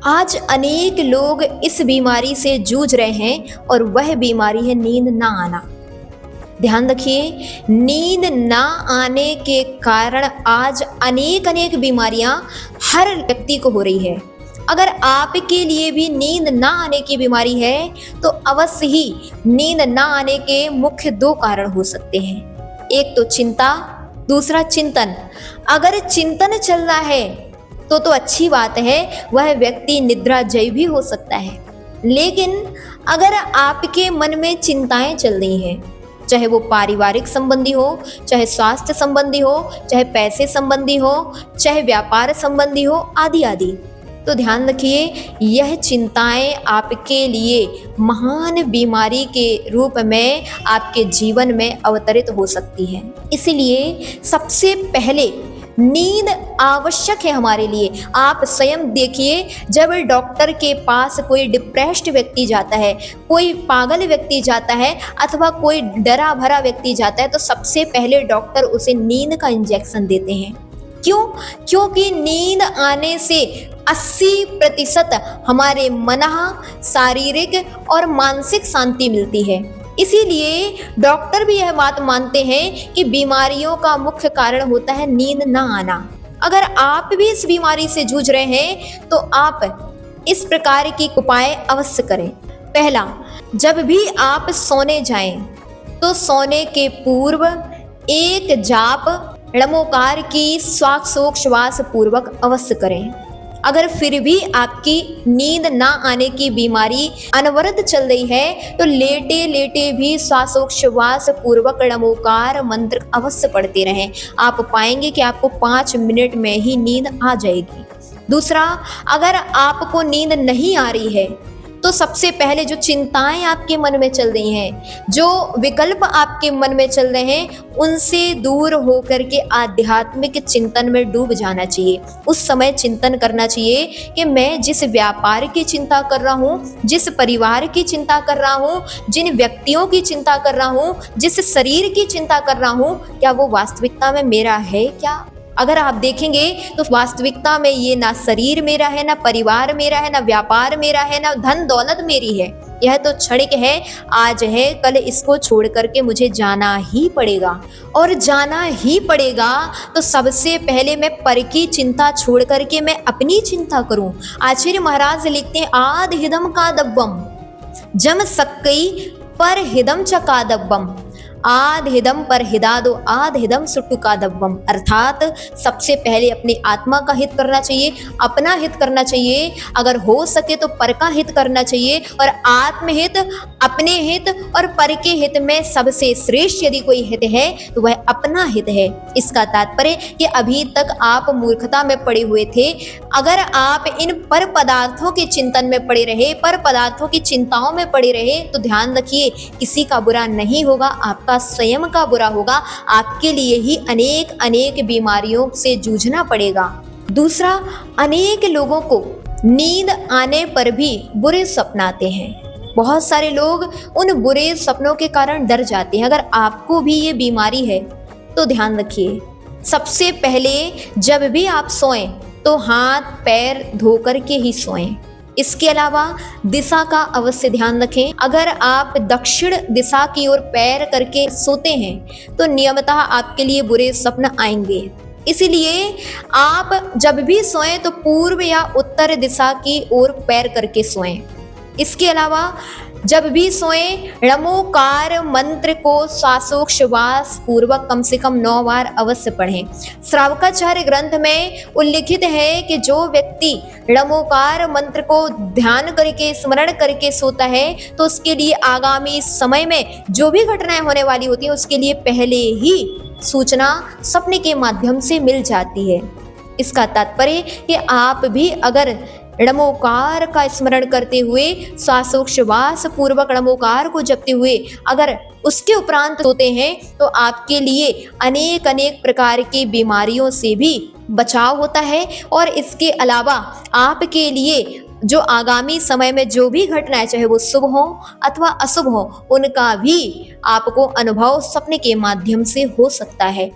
आज अनेक लोग इस बीमारी से जूझ रहे हैं और वह बीमारी है नींद ना आना। ध्यान रखिए, नींद ना आने के कारण आज अनेक अनेक बीमारियां हर व्यक्ति को हो रही है। अगर आपके लिए भी नींद ना आने की बीमारी है तो अवश्य ही नींद ना आने के मुख्य दो कारण हो सकते हैं। एक तो चिंता, दूसरा चिंतन। अगर चिंतन चल रहा है तो अच्छी बात है, वह व्यक्ति निद्राजयी भी हो सकता है। लेकिन अगर आपके मन में चिंताएं चल रही हैं, चाहे वो पारिवारिक संबंधी हो, चाहे स्वास्थ्य संबंधी हो, चाहे पैसे संबंधी हो, चाहे व्यापार संबंधी हो, आदि आदि, तो ध्यान रखिए यह चिंताएं आपके लिए महान बीमारी के रूप में आपके जीवन में अवतरित हो सकती हैं। इसलिए सबसे पहले नींद आवश्यक है हमारे लिए। आप स्वयं देखिए, जब डॉक्टर के पास कोई डिप्रेस्ड व्यक्ति जाता है, कोई पागल व्यक्ति जाता है अथवा कोई डरा भरा व्यक्ति जाता है, तो सबसे पहले डॉक्टर उसे नींद का इंजेक्शन देते हैं। क्यों? क्योंकि नींद आने से 80% हमारे मन, शारीरिक और मानसिक शांति मिलती है। इसीलिए डॉक्टर भी यह बात मानते हैं कि बीमारियों का मुख्य कारण होता है नींद ना आना। अगर आप भी इस बीमारी से जूझ रहे हैं तो आप इस प्रकार की उपाय अवश्य करें। पहला, जब भी आप सोने जाएं तो सोने के पूर्व एक जाप ळमोकार की श्वासोच्छ्वास पूर्वक अवश्य करें। अगर फिर भी आपकी नींद ना आने की बीमारी अनवरत चल रही है तो लेटे लेटे भी श्वासोच्छ्वास पूर्वक ळमोकार मंत्र अवश्य पढ़ते रहें। आप पाएंगे कि आपको 5 मिनट में ही नींद आ जाएगी। दूसरा, अगर आपको नींद नहीं आ रही है तो सबसे पहले जो चिंताएं आपके मन में चल रही हैं, जो विकल्प आपके मन में चल रहे हैं, उनसे दूर होकर के आध्यात्मिक चिंतन में डूब जाना चाहिए। उस समय चिंतन करना चाहिए कि मैं जिस व्यापार की चिंता कर रहा हूँ, जिस परिवार की चिंता कर रहा हूँ, जिन व्यक्तियों की चिंता कर रहा हूँ, जिस शरीर की चिंता कर रहा हूँ, क्या वो वास्तविकता में मेरा है क्या? अगर आप देखेंगे तो वास्तविकता में ये ना शरीर मेरा है, ना परिवार मेरा है, ना व्यापार मेरा है, ना धन दौलत मेरी है। यह तो क्षणिक है, आज है, कल इसको छोड़ करके मुझे जाना ही पड़ेगा। और जाना ही पड़ेगा तो सबसे पहले मैं पर की चिंता छोड़ करके मैं अपनी चिंता करूं। आचार्य महाराज लिखते हैं, आद हिदम का दब्बम जम सक्कई पर हिदम चका दब्बम, आद हिदम पर हिदादो आद हिदम सुट्टू का दब्बम। अर्थात सबसे पहले अपनी आत्मा का हित करना चाहिए, अपना हित करना चाहिए, अगर हो सके तो पर का हित करना चाहिए। और आत्महित, अपने हित और पर के हित में सबसे श्रेष्ठ यदि कोई हित है तो वह अपना हित है। इसका तात्पर्य कि अभी तक आप मूर्खता में पड़े हुए थे। अगर आप इन पर पदार्थों के चिंतन में पड़े रहे, पर पदार्थों की चिंताओं में पड़े रहे, तो ध्यान रखिए किसी का बुरा नहीं होगा, आपका स्वयं का बुरा होगा। आपके लिए ही अनेक अनेक बीमारियों से जूझना पड़ेगा। दूसरा, अनेक लोगों को नींद आने पर भी बुरे सपने आते हैं। बहुत सारे लोग उन बुरे सपनों के कारण डर जाते हैं। अगर आपको भी ये बीमारी है तो ध्यान रखिए, सबसे पहले जब भी आप सोएं तो हाथ पैर धो करके ही सोएं। इसके अलावा दिशा का अवश्य ध्यान रखें। अगर आप दक्षिण दिशा की ओर पैर करके सोते हैं तो नियमतः आपके लिए बुरे स्वप्न आएंगे। इसलिए आप जब भी सोएं तो पूर्व या उत्तर दिशा की ओर पैर करके सोएं। इसके अलावा जब भी सोएं ळमोकार मंत्र को श्वासोच्छ्वास पूर्वक कम से कम 9 बार अवश्य पढ़ें। श्रावकाचार्य ग्रंथ में उल्लिखित है कि जो व्यक्ति ळमोकार मंत्र को ध्यान करके स्मरण करके सोता है तो उसके लिए आगामी समय में जो भी घटनाएं होने वाली होती हैं उसके लिए पहले ही सूचना सपने के माध्यम से मिल जाती है। इसका तात्पर्य कि आप भी अगर ळमोकार का स्मरण करते हुए श्वासोच्छ्वास पूर्वक ळमोकार को जपते हुए अगर उसके उपरांत सोते हैं तो आपके लिए अनेक अनेक प्रकार की बीमारियों से भी बचाव होता है। और इसके अलावा आपके लिए जो आगामी समय में जो भी घटनाएं, चाहे वो शुभ हो अथवा अशुभ हो, उनका भी आपको अनुभव सपने के माध्यम से हो सकता है।